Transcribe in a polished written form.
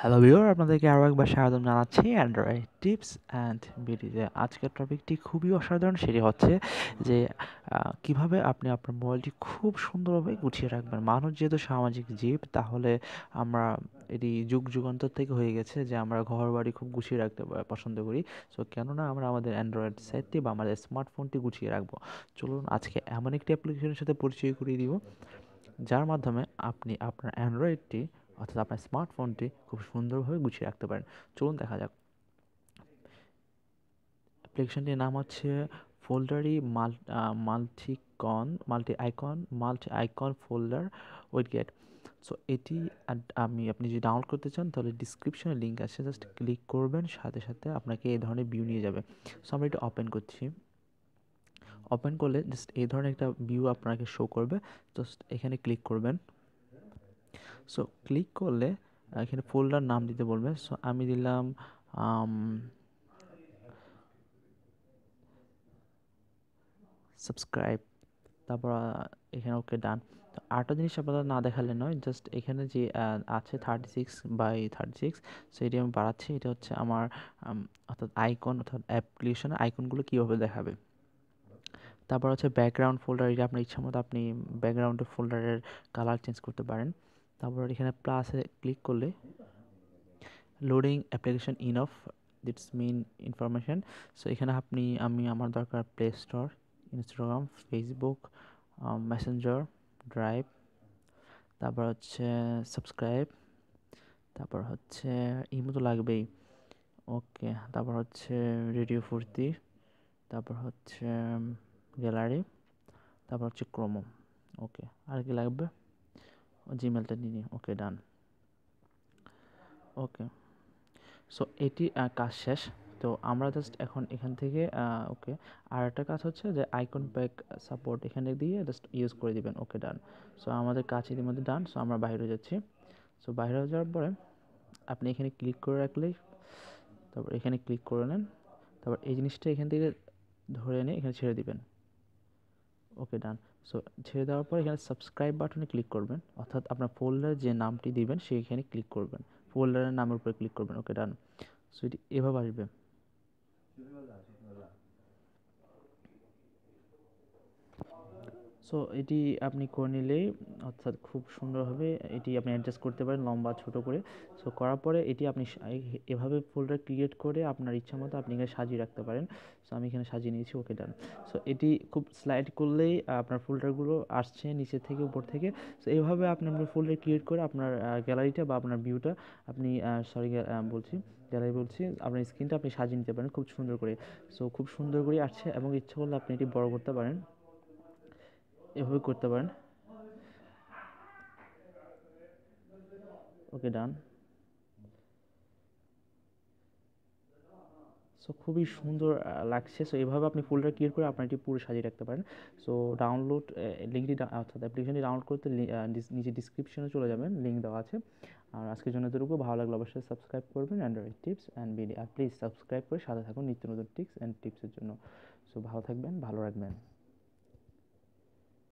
Hello viewer, আপনাদেরকে আরও একবার স্বাগতম জানাচ্ছি অ্যান্ড্রয়েড টিপস অ্যান্ড বিডিতে। আজকের টপিকটি খুবই অসাধারণ, সেটি হচ্ছে যে কিভাবে আপনি আপনার মোবাইলটি খুব সুন্দরভাবে গুছিয়ে রাখবেন। মানুষ যেহেতু সামাজিক জীব, তাহলে আমরা এটি যুগ যুগান্তর থেকে হয়ে গেছে যে আমরা ঘর বাড়ি খুব গুছিয়ে রাখতে পছন্দ করি। সো কেননা আমরা আমাদের অ্যান্ড্রয়েড সেটটি বা আমাদের স্মার্টফোনটি গুছিয়ে রাখবো। চলুন আজকে এমন একটি অ্যাপ্লিকেশনের সাথে পরিচয় করিয়ে দিব, যার মাধ্যমে আপনি আপনার অ্যান্ড্রয়েডটি অর্থাৎ আপনার স্মার্টফোনটি খুব সুন্দরভাবে গুছিয়ে রাখতে পারেন। চলুন দেখা যাক। অ্যাপ্লিকেশনটির নাম হচ্ছে ফোল্ডারি multi icon folder widget. So এটি আপনি যদি ডাউনলোড করতে চান তাহলে ডিসক্রিপশনে লিঙ্ক আছে, জাস্ট ক্লিক করবেন, সাথে সাথে আপনাকে এই ধরনের ভিউ নিয়ে যাবে। সো আমরা এটা ওপেন করছি। ওপেন করলে জাস্ট এই ধরনের একটা ভিউ আপনাকে শো করবে। জাস্ট এখানে ক্লিক করবেন। সো ক্লিক করলে এখানে ফোল্ডার নাম দিতে বলবে। সো আমি দিলাম সাবস্ক্রাইব, তারপর এখানে ওকে ডান। তো আরেকটা জিনিস আপনারা না দেখালে নয়, জাস্ট এখানে যে আছে 36x36, সো এটি আমি বাড়াচ্ছি। এটা হচ্ছে আমার অর্থাৎ অ্যাপ্লিকেশনের আইকনগুলো কীভাবে দেখাবে। তারপর হচ্ছে ব্যাকগ্রাউন্ড ফোল্ডার, এটা আপনার ইচ্ছা মতো আপনি ব্যাকগ্রাউন্ডের ফোল্ডারের কালার চেঞ্জ করতে পারেন। তারপর এখানে প্লাসে ক্লিক করলে লোডিং অ্যাপ্লিকেশন ইনফ দিটস মেইন ইনফরমেশন। সো এখানে আমি আমার দরকার Play Store, Instagram, Facebook, Messenger, drive, তারপর হচ্ছে সাবস্ক্রাইব, তারপর হচ্ছে ইমো তো লাগবেই, ওকে। তারপর হচ্ছে রেডিও ফুর্তি, তারপর হচ্ছে গ্যালারি, তারপর হচ্ছে ক্রোমো, ওকে। আর কি লাগবে? জিমেলটা নিয়ে, ওকে, ডান, ওকে। সো এটি কাজ শেষ। তো আমরা জাস্ট এখন এখান থেকে ওকে। আর একটা কাজ হচ্ছে যে আইকন প্যাক সাপোর্ট এখানে দিয়ে জাস্ট ইউজ করে দিবেন, ওকে, ডান। সো আমাদের কাজ ইতিমধ্যে ডান। সো আমরা বাইরে যাচ্ছি। সো বাইরে যাওয়ার পরে আপনি এখানে ক্লিক করে রাখলেই, তারপর এখানে ক্লিক করে নেন, তারপর এই জিনিসটা এখান থেকে ধরে নিয়ে এখানে ছেড়ে দিবেন, ওকে, ডান। সো ছেড়ে দেওয়ার পর এখানে সাবস্ক্রাইব বাটনে ক্লিক করবেন, অর্থাৎ আপনার ফোল্ডার যে নামটি দিবেন সেইখানে ক্লিক করবেন, ফোল্ডারের নামের উপরে ক্লিক করবেন, ওকে, ডান। সো এটি এভাবে আসবে। সো এটি আপনি করে নিলেই, অর্থাৎ খুব সুন্দরভাবে এটি আপনি অ্যাডজাস্ট করতে পারেন লম্বা ছোট করে। সো করার পরে এটি আপনি এভাবে ফোল্ডার ক্রিয়েট করে আপনার ইচ্ছা মতো আপনি এখানে সাজিয়ে রাখতে পারেন। সো আমি এখানে সাজিয়ে নিয়েছি, ওকে, ডান। সো এটি খুব স্লাইড করলেই আপনার ফোল্ডারগুলো আসছে নিচে থেকে উপর থেকে। সো এইভাবে আপনি আপনার ফোল্ডার ক্রিয়েট করে আপনার গ্যালারিটা বা আপনার ভিউটা আপনি গ্যালারি বলছি, আপনার স্ক্রিনটা আপনি সাজিয়ে নিতে পারেন খুব সুন্দর করে। সো খুব সুন্দর করে আসছে, এবং ইচ্ছা করলে আপনি এটি বড় করতে পারেন, এভাবে করতে পারেন, ওকে, ডান। সো খুবই সুন্দর লাগছে। সো এভাবে আপনি ফোল্ডার ক্রিয়েট করে আপনার এটি পুরো সাজিয়ে রাখতে পারেন। সো ডাউনলোড লিঙ্কটি অর্থাৎ অ্যাপ্লিকেশনটি ডাউনলোড করতে নিচে ডিসক্রিপশনে চলে যাবেন, লিঙ্ক দেওয়া আছে। আর আজকের জন্য এতটুকু। ভালো লাগলে অবশ্যই সাবস্ক্রাইব করবেন অ্যান্ড্রয়েড টিপস অ্যান্ড বিডি, আর প্লিজ সাবস্ক্রাইব করে সাথে থাকুন নিত্য নতুন টিপস অ্যান্ড টিপসের জন্য। সো ভালো থাকবেন, ভালো রাখবেন।